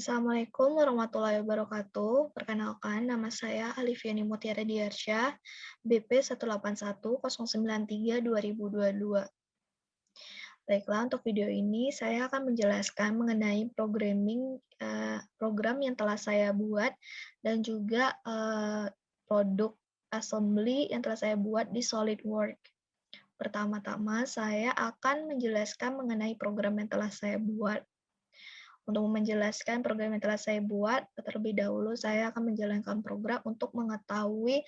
Assalamualaikum warahmatullahi wabarakatuh. Perkenalkan, nama saya Alifiani Mutiara Diarsya, BP 1810932 2022. Baiklah, untuk video ini saya akan menjelaskan mengenai program yang telah saya buat dan juga produk assembly yang telah saya buat di SolidWorks. Pertama-tama, saya akan menjelaskan mengenai program yang telah saya buat. Untuk menjelaskan program yang telah saya buat, terlebih dahulu saya akan menjalankan program untuk mengetahui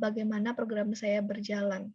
bagaimana program saya berjalan.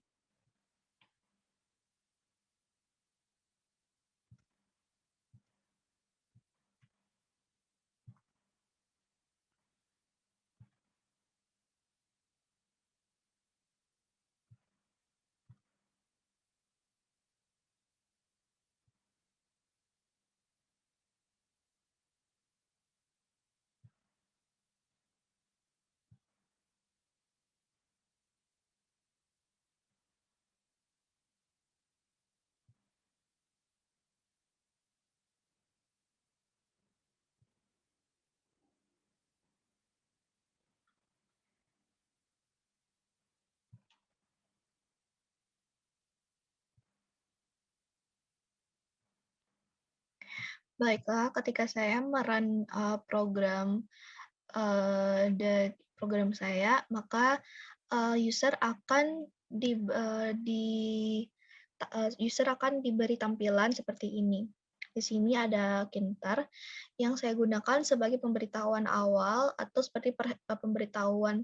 Baiklah, ketika saya program program saya, maka user akan user akan diberi tampilan seperti ini. Di sini ada Kintar yang saya gunakan sebagai pemberitahuan awal atau seperti pemberitahuan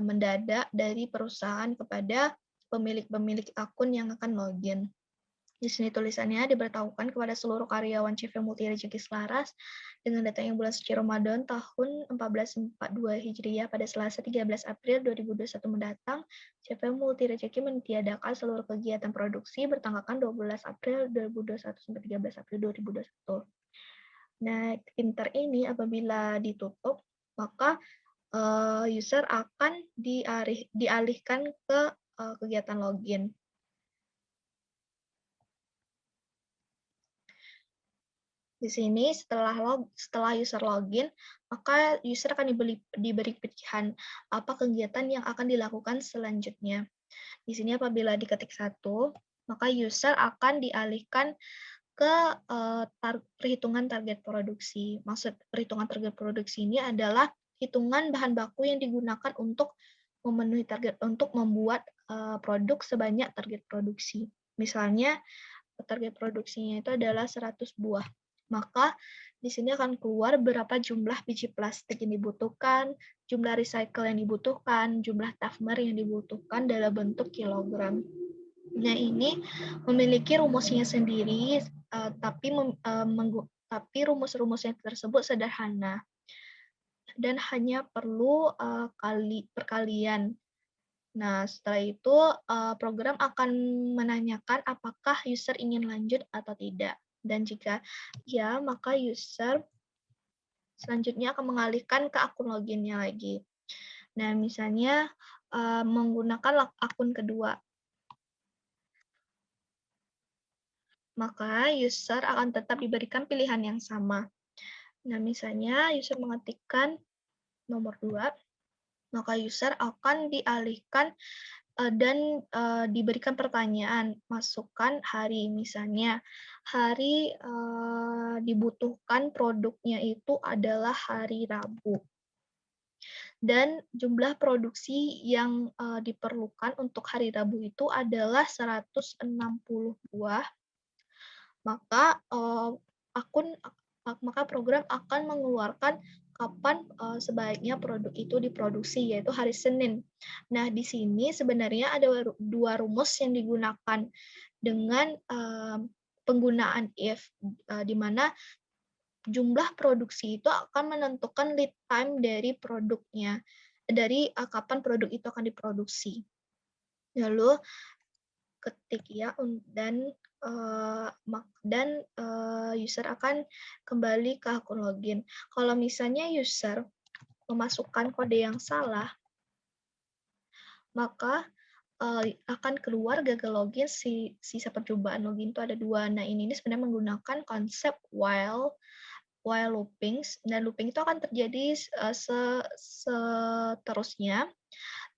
mendadak dari perusahaan kepada pemilik-pemilik akun yang akan login. Di sini tulisannya diberitahukan kepada seluruh karyawan CV Multi Rezeki Selaras dengan datangnya bulan suci Ramadan tahun 1442 Hijriah pada Selasa 13 April 2021 mendatang, CV Multi Rezeki mentiadakan seluruh kegiatan produksi bertanggalkan 12 April 2021 sampai 13 April 2021. Nah, printer ini apabila ditutup, maka user akan dialihkan ke kegiatan login. Di sini setelah user login, maka user akan diberi pilihan apa kegiatan yang akan dilakukan selanjutnya. Di sini apabila diketik 1, maka user akan dialihkan ke perhitungan target produksi. Maksud perhitungan target produksi ini adalah hitungan bahan baku yang digunakan untuk memenuhi target untuk membuat produk sebanyak target produksi. Misalnya target produksinya itu adalah 100 buah. Maka di sini akan keluar berapa jumlah biji plastik yang dibutuhkan, jumlah recycle yang dibutuhkan, jumlah tumbler yang dibutuhkan dalam bentuk kilogram. Nah, ini memiliki rumusnya sendiri, tapi rumus-rumusnya tersebut sederhana dan hanya perlu perkalian. Nah, setelah itu program akan menanyakan apakah user ingin lanjut atau tidak. Dan jika ya, maka user selanjutnya akan mengalihkan ke akun loginnya lagi. Nah, misalnya menggunakan akun kedua, maka user akan tetap diberikan pilihan yang sama. Nah, misalnya user mengetikkan nomor 2, maka user akan dialihkan dan diberikan pertanyaan, masukkan hari. Misalnya, hari dibutuhkan produknya itu adalah hari Rabu. Dan jumlah produksi yang diperlukan untuk hari Rabu itu adalah 160 buah. Maka maka program akan mengeluarkan kapan sebaiknya produk itu diproduksi, yaitu hari Senin. Nah, di sini sebenarnya ada dua rumus yang digunakan dengan penggunaan if, di mana jumlah produksi itu akan menentukan lead time dari produknya, dari kapan produk itu akan diproduksi. Lalu ketik ya user akan kembali ke akun login. Kalau misalnya user memasukkan kode yang salah, maka akan keluar gagal login. Sisa percobaan login itu ada 2. Nah, ini sebenarnya menggunakan konsep while while looping, dan looping itu akan terjadi seterusnya,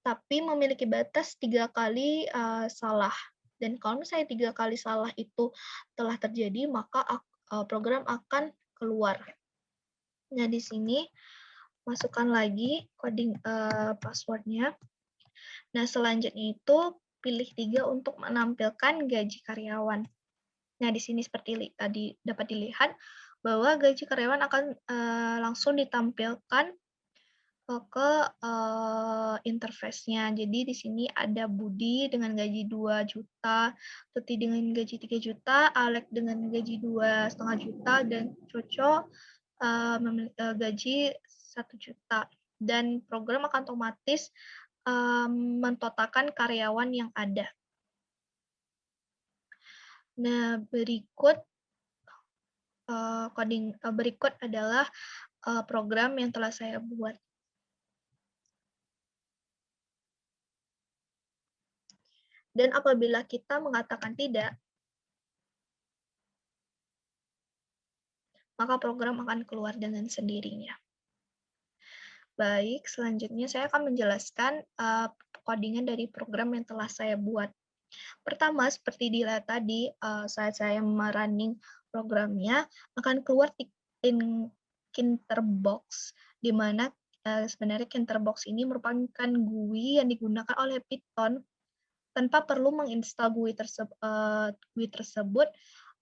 tapi memiliki batas 3 kali salah. Dan kalau misalnya 3 kali salah itu telah terjadi, maka program akan keluar. Nah, di sini masukkan lagi coding passwordnya. Nah, selanjutnya itu pilih 3 untuk menampilkan gaji karyawan. Nah, di sini seperti tadi dapat dilihat bahwa gaji karyawan akan langsung ditampilkan ke interface-nya. Jadi di sini ada Budi dengan gaji 2 juta, Tuti dengan gaji 3 juta, Alek dengan gaji 2,5 juta, dan Coco gaji 1 juta. Dan program akan otomatis mentotalkan karyawan yang ada. Nah, berikut adalah program yang telah saya buat. Dan apabila kita mengatakan tidak, maka program akan keluar dengan sendirinya. Baik, selanjutnya saya akan menjelaskan codingan dari program yang telah saya buat. Pertama, seperti dilihat tadi, saat saya merunning programnya, akan keluar Kinterbox, di mana sebenarnya Kinterbox ini merupakan GUI yang digunakan oleh Python tanpa perlu menginstal GUI tersebut,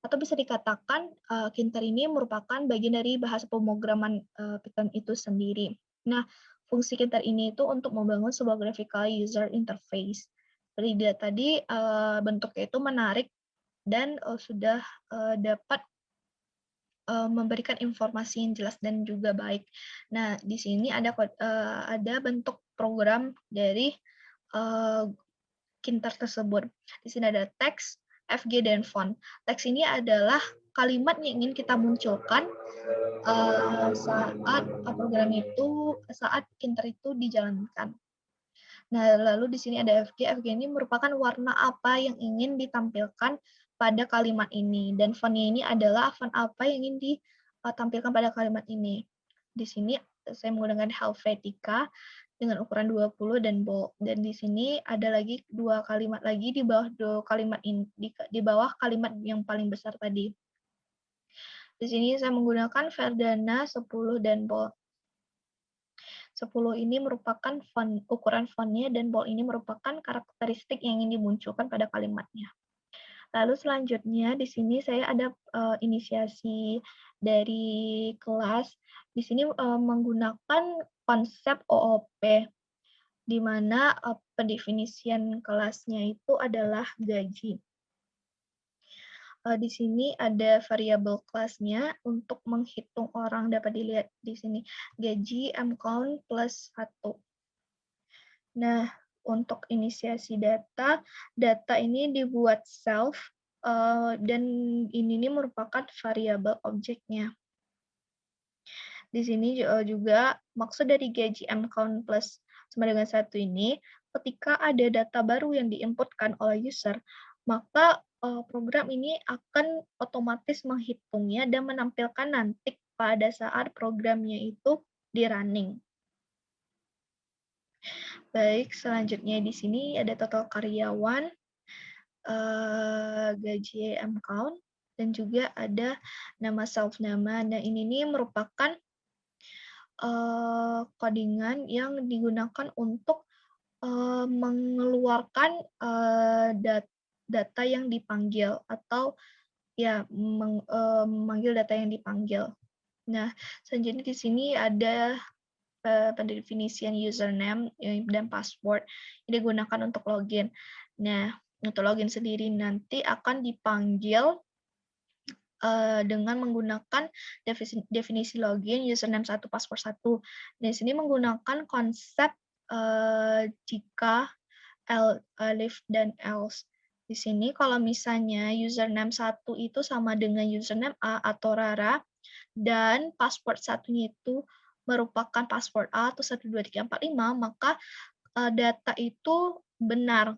atau bisa dikatakan Kinter ini merupakan bagian dari bahasa pemrograman Python itu sendiri. Nah, fungsi Kinter ini itu untuk membangun sebuah graphical user interface. Seperti dia tadi, bentuknya itu menarik dan sudah dapat memberikan informasi yang jelas dan juga baik. Nah, di sini ada bentuk program dari Kinter tersebut. Di sini ada teks, FG, dan font. Teks ini adalah kalimat yang ingin kita munculkan saat Kinter itu dijalankan. Nah, lalu di sini ada FG. FG ini merupakan warna apa yang ingin ditampilkan pada kalimat ini. Dan fontnya ini adalah font apa yang ingin ditampilkan pada kalimat ini. Di sini saya menggunakan Helvetica dengan ukuran 20 dan bold. Dan di sini ada lagi 2 kalimat lagi di bawah kalimat ini, di bawah kalimat yang paling besar tadi. Di sini saya menggunakan Verdana 10 dan bold. 10 ini merupakan ukuran fontnya, dan bold ini merupakan karakteristik yang ingin dimunculkan pada kalimatnya. Lalu selanjutnya di sini saya ada inisiasi dari kelas. Di sini menggunakan konsep OOP, di mana pendefinisian kelasnya itu adalah gaji. Di sini ada variabel kelasnya untuk menghitung orang, dapat dilihat di sini gaji mcount plus 1. Nah, untuk inisiasi data ini dibuat self, dan ini merupakan variabel objeknya. Di sini juga maksud dari gaji mcount plus sama dengan 1 ini, ketika ada data baru yang diinputkan oleh user, maka program ini akan otomatis menghitungnya dan menampilkan nanti pada saat programnya itu di-running. Baik, selanjutnya di sini ada total karyawan, gaji mcount, dan juga ada nama self nama. Nah, ini merupakan codingan yang digunakan untuk mengeluarkan data yang dipanggil, atau ya memanggil data yang dipanggil. Nah, selanjutnya di sini ada pendefinisian username dan password yang digunakan untuk login. Nah, untuk login sendiri nanti akan dipanggil dengan menggunakan definisi login, username 1, password 1. Di sini menggunakan konsep jika, if, dan else. Di sini kalau misalnya username 1 itu sama dengan username A atau Rara, dan password satunya itu merupakan password A atau 1, 2, 3, 4, 5, maka data itu benar.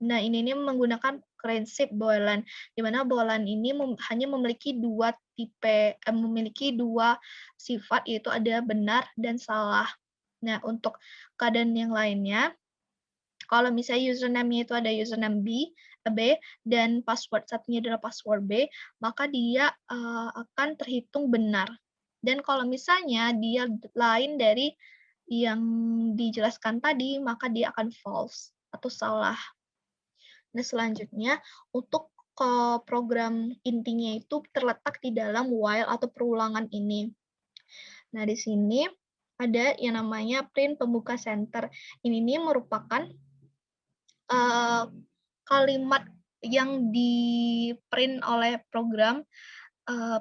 Nah, ini nih menggunakan prinsip Boylan, di mana Boylan ini hanya memiliki memiliki 2 sifat, yaitu ada benar dan salah. Nah, untuk keadaan yang lainnya, kalau misalnya username-nya itu ada username B, dan password satunya adalah password B, maka dia, akan terhitung benar. Dan kalau misalnya dia lain dari yang dijelaskan tadi, maka dia akan false atau salah. Nah, selanjutnya untuk program intinya itu terletak di dalam while atau perulangan ini. Nah, di sini ada yang namanya print pembuka center. Ini nih merupakan uh, kalimat yang di-print oleh program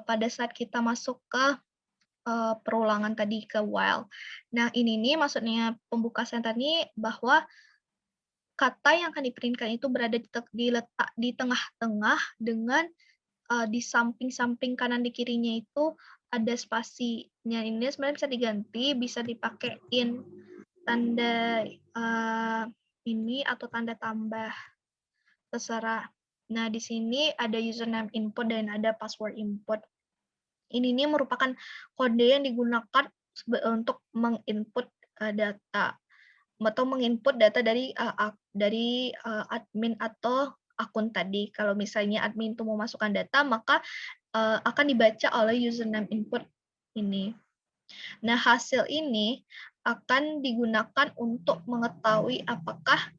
pada saat kita masuk ke perulangan tadi ke while. Nah, ini nih maksudnya pembuka center ini bahwa kata yang akan di-print-kan itu berada diletak di tengah-tengah dengan, di samping-samping kanan di kirinya itu ada spasinya. Ini sebenarnya bisa diganti, bisa dipakein tanda, ini atau tanda tambah, terserah. Nah, di sini ada username input dan ada password input. Ini nih merupakan kode yang digunakan untuk menginput, data. Atau menginput data dari admin atau akun tadi. Kalau misalnya admin itu mau masukkan data, maka akan dibaca oleh username input ini. Nah, hasil ini akan digunakan untuk mengetahui apakah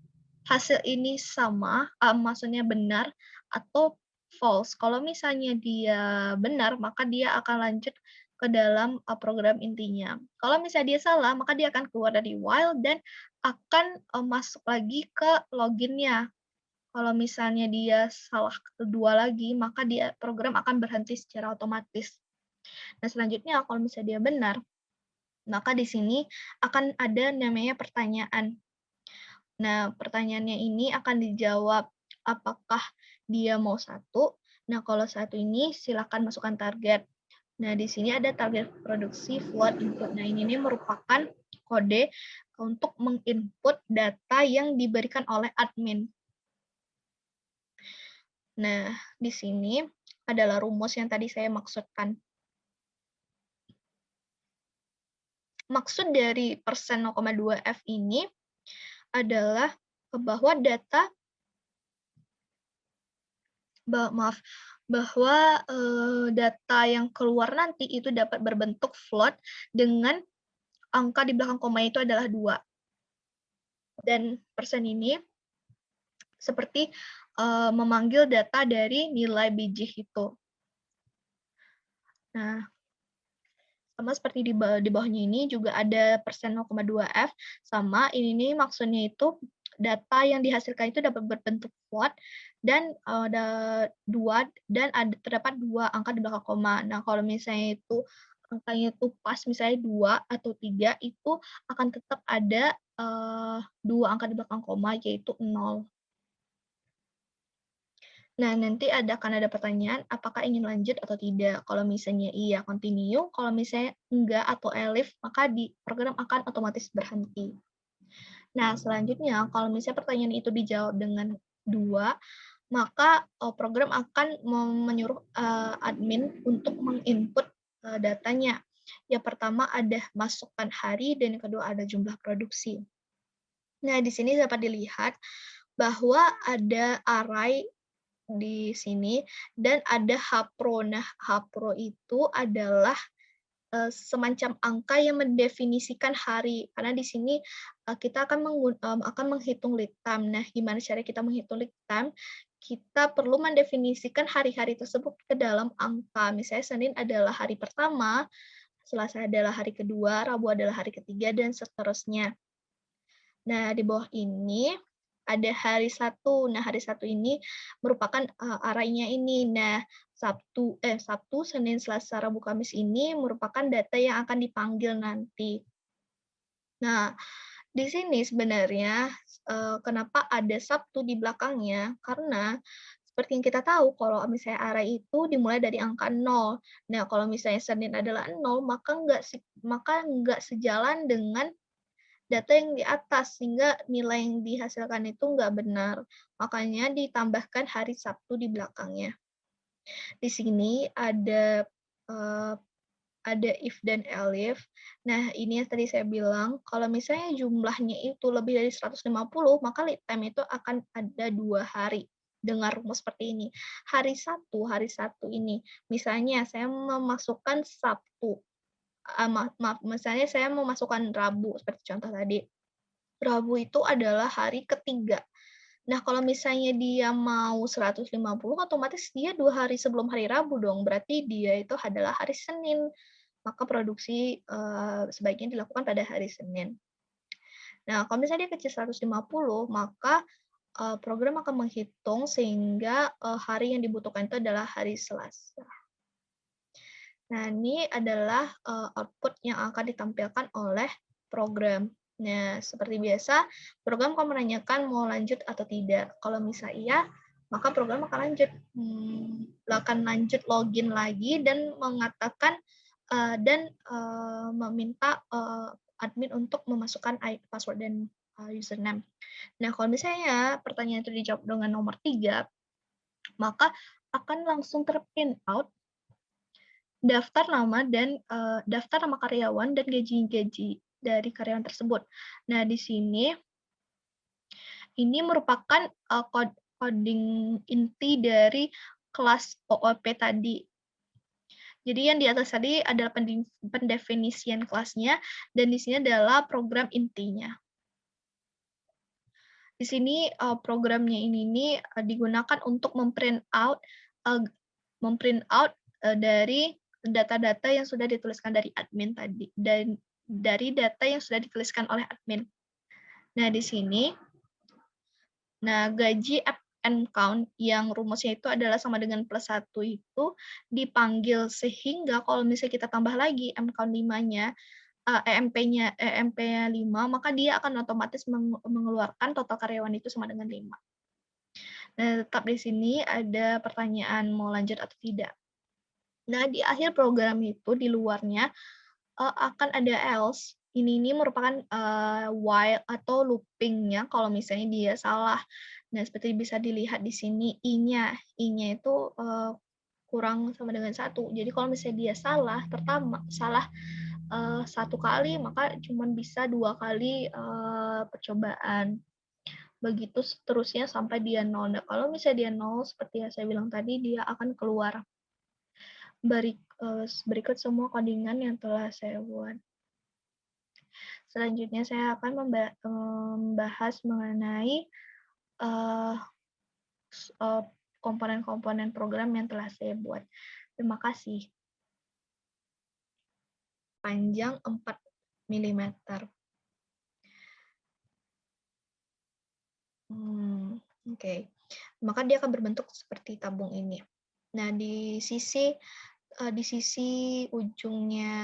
hasil ini sama, maksudnya benar atau false. Kalau misalnya dia benar, maka dia akan lanjut ke dalam program intinya. Kalau misalnya dia salah, maka dia akan keluar dari while dan akan masuk lagi ke loginnya. Kalau misalnya dia salah kedua lagi, maka program akan berhenti secara otomatis. Nah, selanjutnya kalau misalnya dia benar, maka di sini akan ada namanya pertanyaan. Nah, pertanyaannya ini akan dijawab apakah dia mau satu. Nah, kalau satu ini silakan masukkan target. Nah, di sini ada target produksi float input. Nah, ini merupakan kode untuk menginput data yang diberikan oleh admin. Nah, di sini adalah rumus yang tadi saya maksudkan. Maksud dari persen 0,2 F ini adalah bahwa data yang keluar nanti itu dapat berbentuk float dengan angka di belakang koma itu adalah 2. Dan persen ini seperti memanggil data dari nilai biji itu. Nah, sama seperti di bawahnya ini juga ada persen 0,2 F, sama ini maksudnya itu data yang dihasilkan itu dapat berbentuk float dan ada 2 dan terdapat 2 angka di belakang koma. Nah, kalau misalnya itu angkanya itu pas misalnya 2 atau 3 itu akan tetap ada 2 angka di belakang koma yaitu 0. Nah, nanti akan ada pertanyaan, apakah ingin lanjut atau tidak. Kalau misalnya iya, continue. Kalau misalnya enggak atau elif, maka program akan otomatis berhenti. Nah, selanjutnya, kalau misalnya pertanyaan itu dijawab dengan 2, maka program akan menyuruh admin untuk menginput datanya. Yang pertama ada masukkan hari, dan yang kedua ada jumlah produksi. Nah, di sini dapat dilihat bahwa ada array di sini dan ada hapro. Nah, hapro itu adalah semacam angka yang mendefinisikan hari. Karena di sini kita akan menghitung lead time. Nah, gimana cara kita menghitung lead time? Kita perlu mendefinisikan hari-hari tersebut ke dalam angka. Misalnya Senin adalah hari pertama, Selasa adalah hari kedua, Rabu adalah hari ketiga, dan seterusnya. Nah, di bawah ini ada hari Sabtu. Nah, hari Sabtu ini merupakan arraynya ini. Nah, Sabtu, Senin, Selasa, Rabu, Kamis ini merupakan data yang akan dipanggil nanti. Nah, di sini sebenarnya kenapa ada Sabtu di belakangnya? Karena seperti yang kita tahu kalau misalnya array itu dimulai dari angka 0. Nah, kalau misalnya Senin adalah 0, maka nggak sejalan dengan data yang di atas, sehingga nilai yang dihasilkan itu nggak benar. Makanya ditambahkan hari Sabtu di belakangnya. Di sini eh, ada if dan elif. Nah, ini yang tadi saya bilang, kalau misalnya jumlahnya itu lebih dari 150, maka lead time itu akan ada 2 hari. Dengan rumus seperti ini. Hari Satu ini, misalnya saya memasukkan Sabtu, maaf, misalnya saya memasukkan Rabu, seperti contoh tadi. Rabu itu adalah hari ketiga. Nah, kalau misalnya dia mau 150, otomatis dia 2 hari sebelum hari Rabu dong, berarti dia itu adalah hari Senin. Maka produksi sebaiknya dilakukan pada hari Senin. Nah, kalau misalnya dia kecil 150, maka program akan menghitung sehingga hari yang dibutuhkan itu adalah hari Selasa. Nah, ini adalah output yang akan ditampilkan oleh program. Nah, seperti biasa, program akan menanyakan mau lanjut atau tidak. Kalau misalnya iya, maka program akan lanjut login lagi dan mengatakan dan meminta admin untuk memasukkan password dan username. Nah, kalau misalnya pertanyaan itu dijawab dengan nomor 3, maka akan langsung terprint out daftar nama daftar nama karyawan dan gaji-gaji dari karyawan tersebut. Nah, di sini ini merupakan coding inti dari kelas OOP tadi. Jadi yang di atas tadi adalah pendefinisian kelasnya, dan di sini adalah program intinya. Di sini programnya ini digunakan untuk memprint out dari data-data yang sudah dituliskan dari admin tadi, dan dari data yang sudah dituliskan oleh admin. Nah, di sini, gaji and count yang rumusnya itu adalah sama dengan +1 itu dipanggil, sehingga kalau misalnya kita tambah lagi M count 5-nya, EMP-nya 5, maka dia akan otomatis mengeluarkan total karyawan itu sama dengan 5. Nah, tetap di sini ada pertanyaan mau lanjut atau tidak. Nah, di akhir program itu, di luarnya, akan ada else. Ini merupakan while atau looping-nya kalau misalnya dia salah. Nah, seperti bisa dilihat di sini I-nya. I-nya itu kurang sama dengan 1. Jadi kalau misalnya dia salah, salah 1 kali, maka cuma bisa 2 kali percobaan. Begitu seterusnya sampai dia 0. Nah, kalau misalnya dia 0, seperti yang saya bilang tadi, dia akan keluar. Berikut semua codingan yang telah saya buat. Selanjutnya saya akan membahas mengenai komponen-komponen program yang telah saya buat. Terima kasih. Panjang 4 mm. Oke. Maka dia akan berbentuk seperti tabung ini. Nah, di sisi ujungnya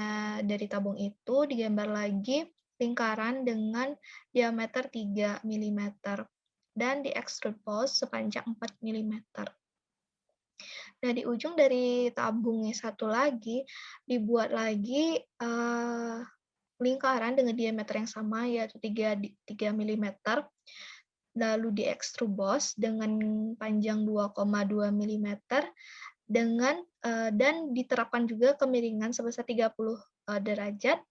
dari tabung itu digambar lagi lingkaran dengan diameter 3 mm dan di extrude boss sepanjang 4 mm. Nah, di ujung dari tabungnya satu lagi dibuat lagi lingkaran dengan diameter yang sama, yaitu 3 mm, lalu di extrude boss dengan panjang 2,2 mm dan diterapkan juga kemiringan sebesar 30 derajat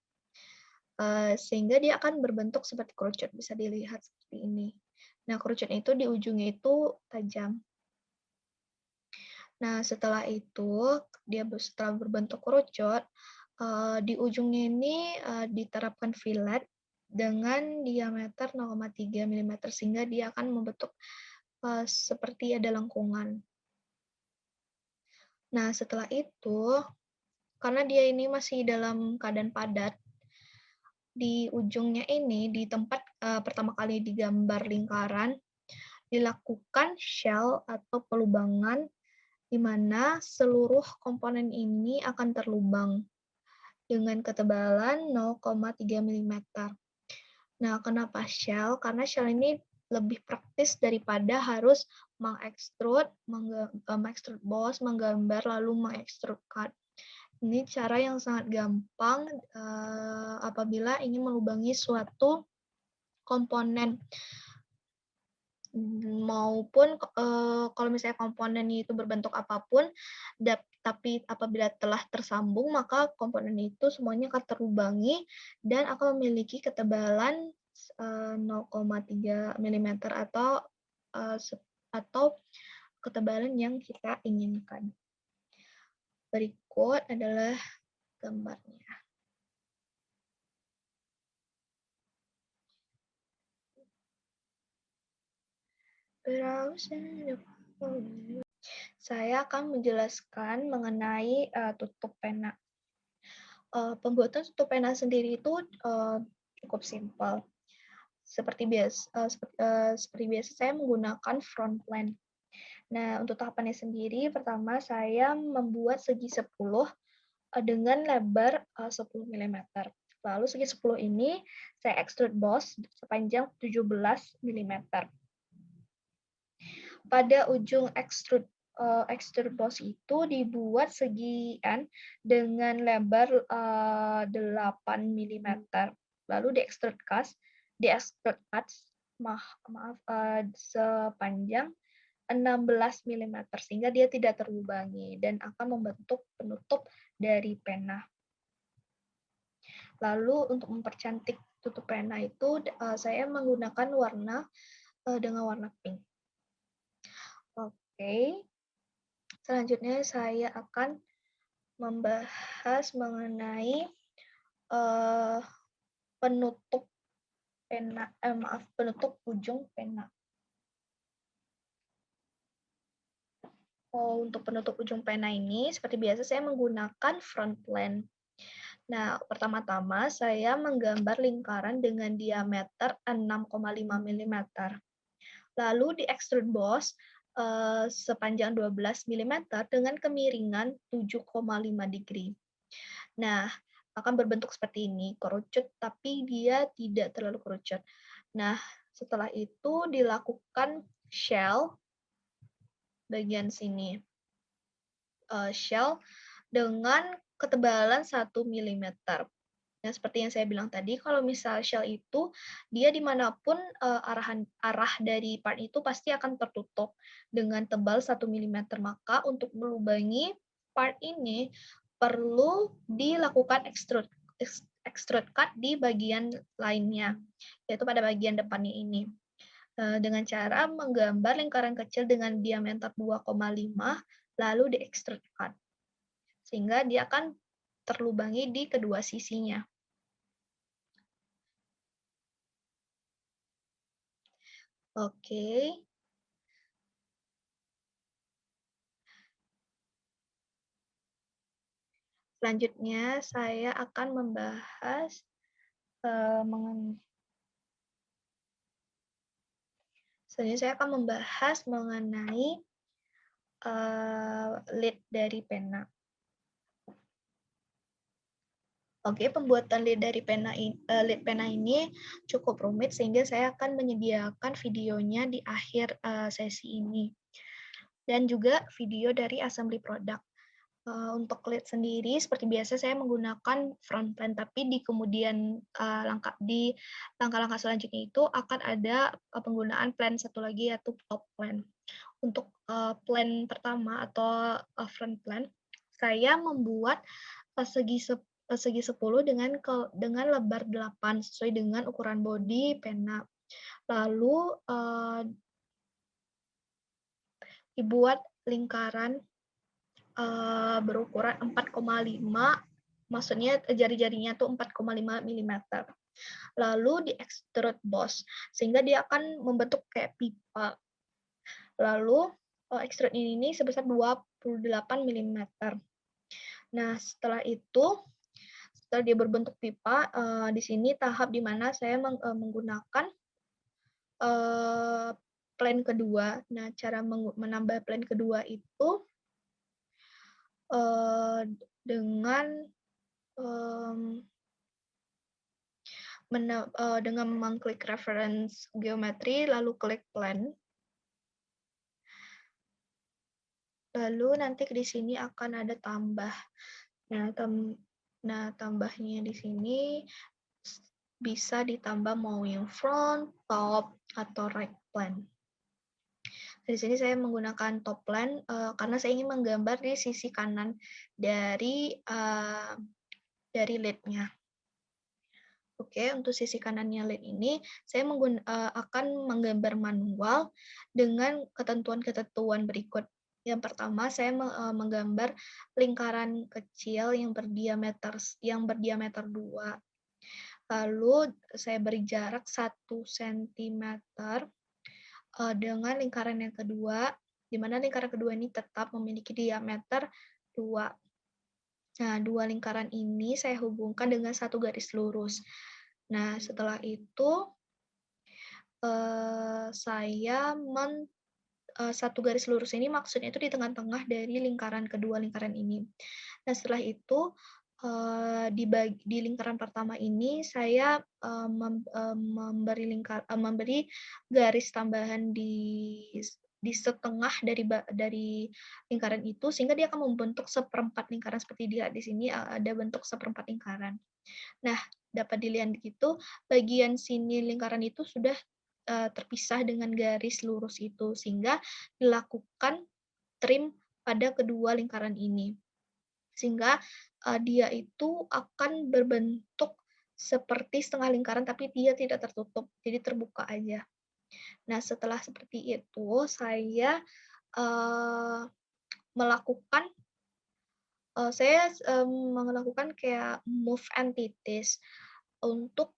sehingga dia akan berbentuk seperti kerucut, bisa dilihat seperti ini. Nah, kerucut itu di ujungnya itu tajam. Nah, setelah itu setelah berbentuk kerucut, di ujungnya ini diterapkan fillet dengan diameter 0,3 mm sehingga dia akan membentuk seperti ada lengkungan. Nah, setelah itu, karena dia ini masih dalam keadaan padat, di ujungnya ini, di tempat pertama kali digambar lingkaran, dilakukan shell atau pelubangan, di mana seluruh komponen ini akan terlubang dengan ketebalan 0,3 mm. Nah, kenapa shell? Karena shell ini lebih praktis daripada harus mengekstrud boss, menggambar, lalu mengekstrud cut. Ini cara yang sangat gampang apabila ingin melubangi suatu komponen maupun kalau misalnya komponennya itu berbentuk apapun, tapi apabila telah tersambung, maka komponen itu semuanya akan terubangi dan akan memiliki ketebalan 0,3 milimeter atau ketebalan yang kita inginkan. Berikut adalah gambarnya. Saya akan menjelaskan mengenai tutup pena. Pembuatan tutup pena sendiri itu cukup simpel. Seperti biasa saya menggunakan front plan. Nah, untuk tahapannya sendiri, pertama saya membuat segi 10 dengan lebar 10 mm. Lalu segi 10 ini saya extrude boss sepanjang 17 mm. Pada ujung extrude boss itu dibuat segian dengan lebar 8 mm. Lalu di extrude cut sepanjang 16 mm sehingga dia tidak terubangi dan akan membentuk penutup dari pena. Lalu untuk mempercantik tutup pena itu saya menggunakan warna dengan warna pink. Oke. Selanjutnya saya akan membahas mengenai penutup pena, penutup ujung pena. Untuk penutup ujung pena ini, seperti biasa saya menggunakan front plan. Nah, pertama-tama saya menggambar lingkaran dengan diameter 6,5 mm. Lalu di extrude boss sepanjang 12 mm dengan kemiringan 7,5 degree. Nah, akan berbentuk seperti ini, kerucut tapi dia tidak terlalu kerucut. Nah, setelah itu dilakukan shell bagian sini. Shell dengan ketebalan 1 mm. Nah, seperti yang saya bilang tadi, kalau misal shell itu, dia dimanapun arah dari part itu pasti akan tertutup dengan tebal 1 mm. Maka untuk melubangi part ini, perlu dilakukan extrude cut di bagian lainnya, yaitu pada bagian depannya ini. Dengan cara menggambar lingkaran kecil dengan diameter 2,5, lalu di extrude cut. Sehingga dia akan terlubangi di kedua sisinya. Oke. Selanjutnya saya akan membahas mengenai lid dari pena. Oke, pembuatan lid pena ini cukup rumit sehingga saya akan menyediakan videonya di akhir sesi ini. Dan juga video dari assembly product. Untuk lid sendiri, seperti biasa saya menggunakan front plan, tapi di kemudian langkah-langkah selanjutnya itu akan ada penggunaan plan satu lagi yaitu top plan. Untuk plan pertama atau front plan, saya membuat segi 10 dengan lebar 8 sesuai dengan ukuran bodi pena. Lalu dibuat lingkaran berukuran 4,5, maksudnya jari-jarinya tuh 4,5 mm. Lalu di extrude boss, sehingga dia akan membentuk kayak pipa. Lalu extrude ini sebesar 28 mm. Nah, setelah dia berbentuk pipa, di sini tahap di mana saya menggunakan plan kedua. Nah, cara menambah plan kedua itu dengan mengklik reference geometri, lalu klik plan. Lalu nanti di sini akan ada tambah. Nah, tambahnya di sini bisa ditambah mau yang front, top, atau right plan. Di sini saya menggunakan top plan karena saya ingin menggambar di sisi kanan dari lead-nya. Oke, untuk sisi kanannya lead ini saya akan menggambar manual dengan ketentuan-ketentuan berikut. Yang pertama, saya menggambar lingkaran kecil yang berdiameter 2. Lalu saya beri jarak 1 cm dengan lingkaran yang kedua, di mana lingkaran kedua ini tetap memiliki diameter 2. Nah, dua lingkaran ini saya hubungkan dengan satu garis lurus. Nah, setelah itu satu garis lurus ini maksudnya itu di tengah-tengah dari kedua lingkaran ini. Nah, setelah itu di lingkaran pertama ini saya memberi garis tambahan di setengah dari lingkaran itu sehingga dia akan membentuk seperempat lingkaran seperti dilihat di sini ada bentuk seperempat lingkaran. Nah, dapat dilihat gitu, bagian sini lingkaran itu sudah terpisah dengan garis lurus itu, sehingga dilakukan trim pada kedua lingkaran ini. Sehingga dia itu akan berbentuk seperti setengah lingkaran, tapi dia tidak tertutup, jadi terbuka aja. Nah, setelah seperti itu, saya eee, melakukan melakukan kayak move entities untuk,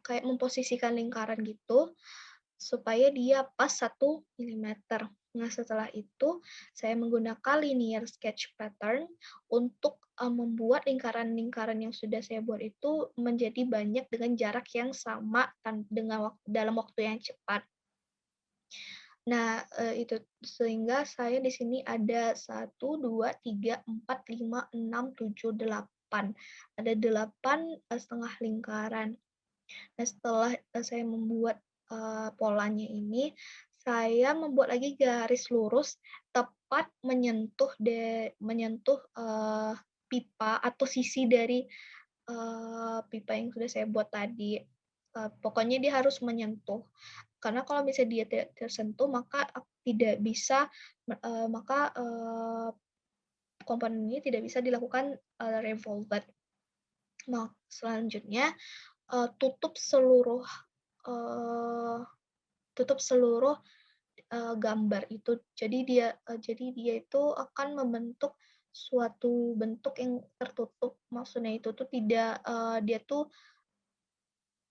kayak memposisikan lingkaran gitu, supaya dia pas 1 mm. Nah, setelah itu saya menggunakan linear sketch pattern untuk, membuat lingkaran-lingkaran yang sudah saya buat itu menjadi banyak dengan jarak yang sama dalam waktu yang cepat. Nah, itu sehingga saya di sini ada 1, 2, 3, 4, 5, 6, 7, 8. Ada 8 setengah lingkaran. Nah, setelah saya membuat polanya ini, saya membuat lagi garis lurus tepat menyentuh pipa atau sisi dari pipa yang sudah saya buat tadi. Pokoknya dia harus menyentuh. Karena kalau misalnya dia tidak tersentuh, maka tidak bisa, maka komponen ini tidak bisa dilakukan revolved. Nah, selanjutnya tutup seluruh eee, gambar itu. Jadi dia itu akan membentuk suatu bentuk yang tertutup. Maksudnya itu tuh tidak, dia tuh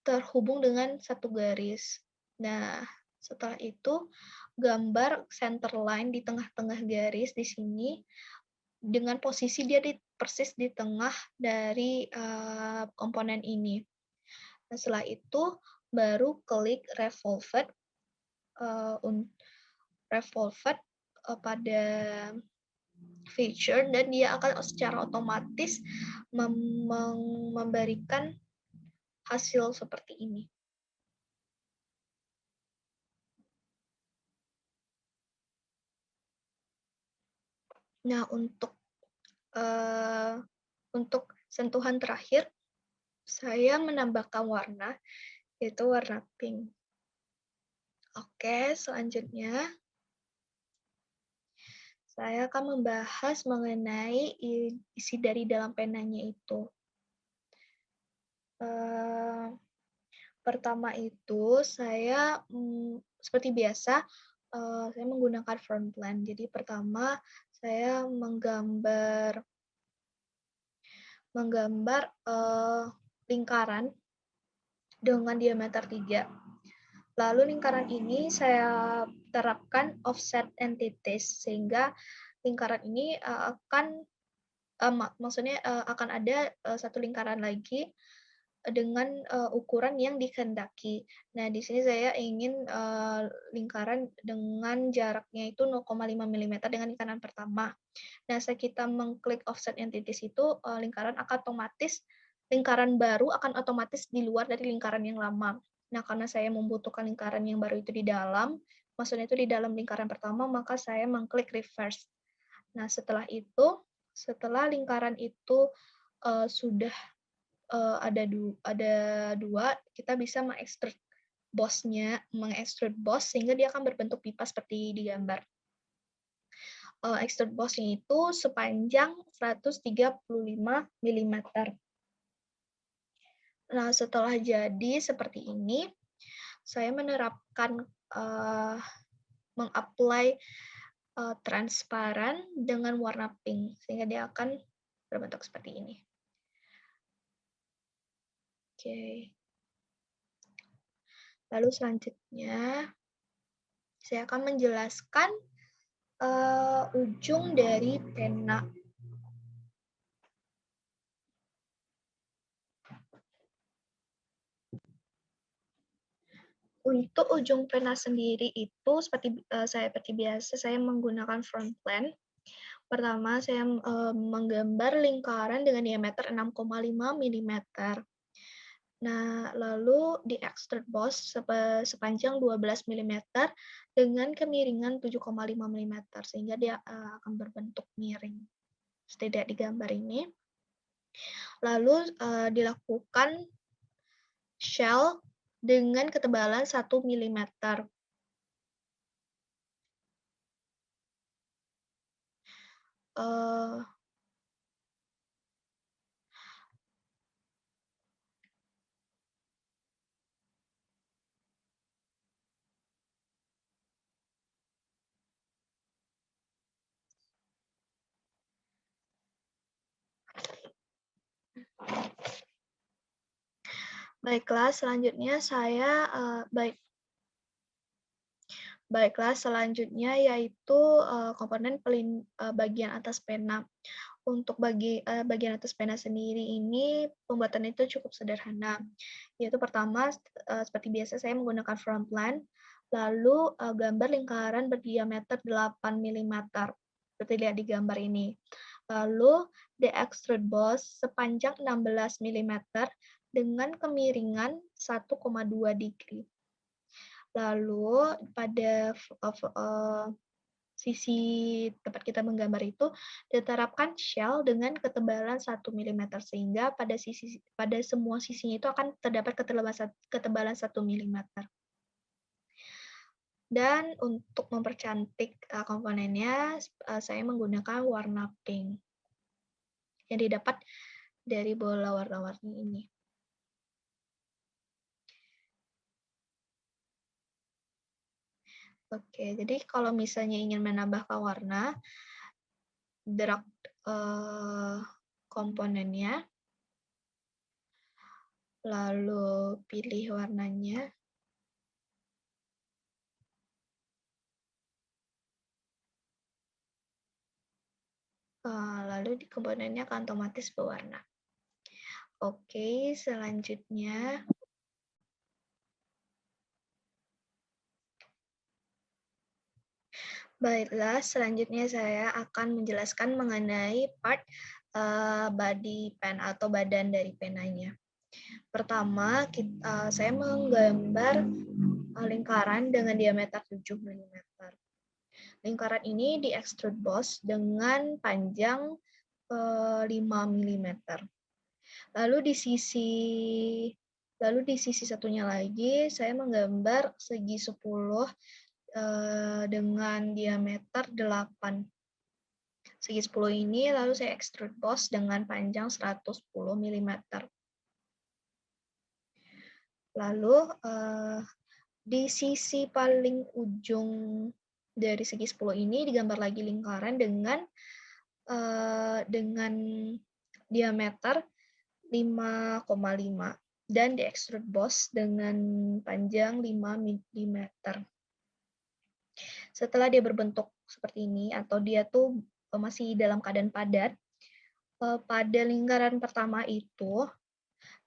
terhubung dengan satu garis. Nah, setelah itu gambar center line di tengah-tengah garis di sini dengan posisi dia persis di tengah dari komponen ini. Nah, setelah itu baru klik eee, un revolved pada feature dan dia akan secara otomatis memberikan hasil seperti ini. Nah, untuk sentuhan terakhir, saya menambahkan warna, yaitu warna pink. Oke, selanjutnya saya akan membahas mengenai isi dari dalam penanya itu. Pertama itu saya, seperti biasa, saya menggunakan front plan. Jadi pertama saya menggambar, lingkaran dengan diameter 3. Lalu lingkaran ini saya terapkan offset entities, sehingga lingkaran ini, maksudnya, akan ada, satu lingkaran lagi dengan, ukuran yang dikehendaki. Nah, di sini saya ingin, lingkaran dengan jaraknya itu 0,5 mm dengan lingkaran pertama. Nah, saat kita mengklik offset entities itu, lingkaran baru akan otomatis di luar dari lingkaran yang lama. Nah, karena saya membutuhkan lingkaran yang baru itu di dalam, maksudnya itu di dalam lingkaran pertama, maka saya mengklik reverse. Nah, setelah lingkaran itu, sudah ada dua, kita bisa mengekstrud boss sehingga dia akan berbentuk pipa seperti di gambar. Extrude boss-nya itu sepanjang 135 mm. Nah, setelah jadi seperti ini, saya menerapkan mengapply transparan dengan warna pink sehingga dia akan berbentuk seperti ini. Oke. Lalu selanjutnya saya akan menjelaskan ujung dari pena. Untuk ujung pena sendiri itu seperti biasa saya menggunakan front plan. Pertama saya menggambar lingkaran dengan diameter 6,5 mm. Nah, lalu di extrude boss sepanjang 12 mm dengan kemiringan 7,5 mm sehingga dia akan berbentuk miring. Seperti di gambar ini. Lalu dilakukan shell dengan ketebalan 1 mm. Baiklah, selanjutnya yaitu komponen bagian atas pena. Untuk bagian atas pena sendiri ini pembuatannya itu cukup sederhana. Yaitu pertama seperti biasa saya menggunakan front plan, lalu gambar lingkaran berdiameter 8 mm seperti lihat di gambar ini. Lalu the extrude boss sepanjang 16 mm dengan kemiringan 1,2 degree. Lalu pada sisi tempat kita menggambar itu diterapkan shell dengan ketebalan 1 mm sehingga pada semua sisinya itu akan terdapat ketebalan 1 mm. Dan untuk mempercantik komponennya saya menggunakan warna pink yang didapat dari bola warna-warni ini. Oke, jadi kalau misalnya ingin menambahkan warna, drag komponennya, lalu pilih warnanya, lalu di komponennya akan otomatis berwarna. Oke, selanjutnya baiklah, selanjutnya saya akan menjelaskan mengenai part body pen atau badan dari penanya. Pertama, saya menggambar lingkaran dengan diameter 7 mm. Lingkaran ini di extrude boss dengan panjang 5 mm. Lalu di sisi satunya lagi saya menggambar segi 10 dengan diameter 8. Segi 10 ini lalu saya extrude boss dengan panjang 110 mm. Lalu di sisi paling ujung dari segi 10 ini digambar lagi lingkaran dengan diameter 5,5 dan di extrude boss dengan panjang 5 mm. Setelah dia berbentuk seperti ini atau dia tuh masih dalam keadaan padat, pada lingkaran pertama itu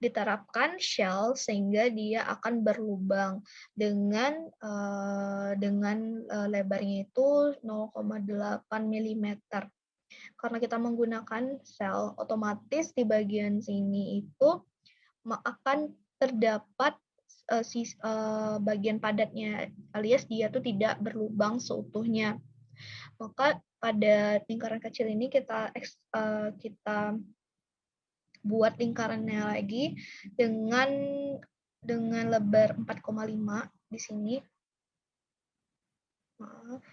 diterapkan shell sehingga dia akan berlubang dengan lebarnya itu 0,8 mm. Karena kita menggunakan shell, otomatis di bagian sini itu akan terdapat bagian padatnya, alias dia tuh tidak berlubang seutuhnya. Maka pada lingkaran kecil ini kita buat lingkarannya lagi dengan lebar 4,5 di sini. Maaf,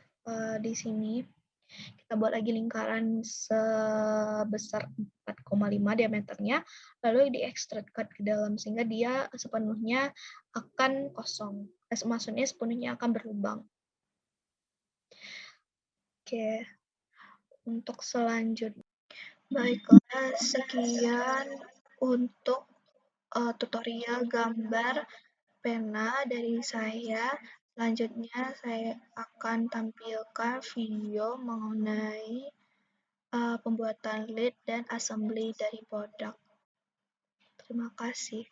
di sini kita buat lagi lingkaran sebesar 4,5 diameternya, lalu diekstrudkan ke dalam sehingga dia sepenuhnya akan kosong. Maksudnya sepenuhnya akan berlubang. Oke, untuk selanjutnya. Baiklah, sekian untuk tutorial gambar pena dari saya. Selanjutnya saya akan tampilkan video mengenai pembuatan lid dan assembly dari produk. Terima kasih.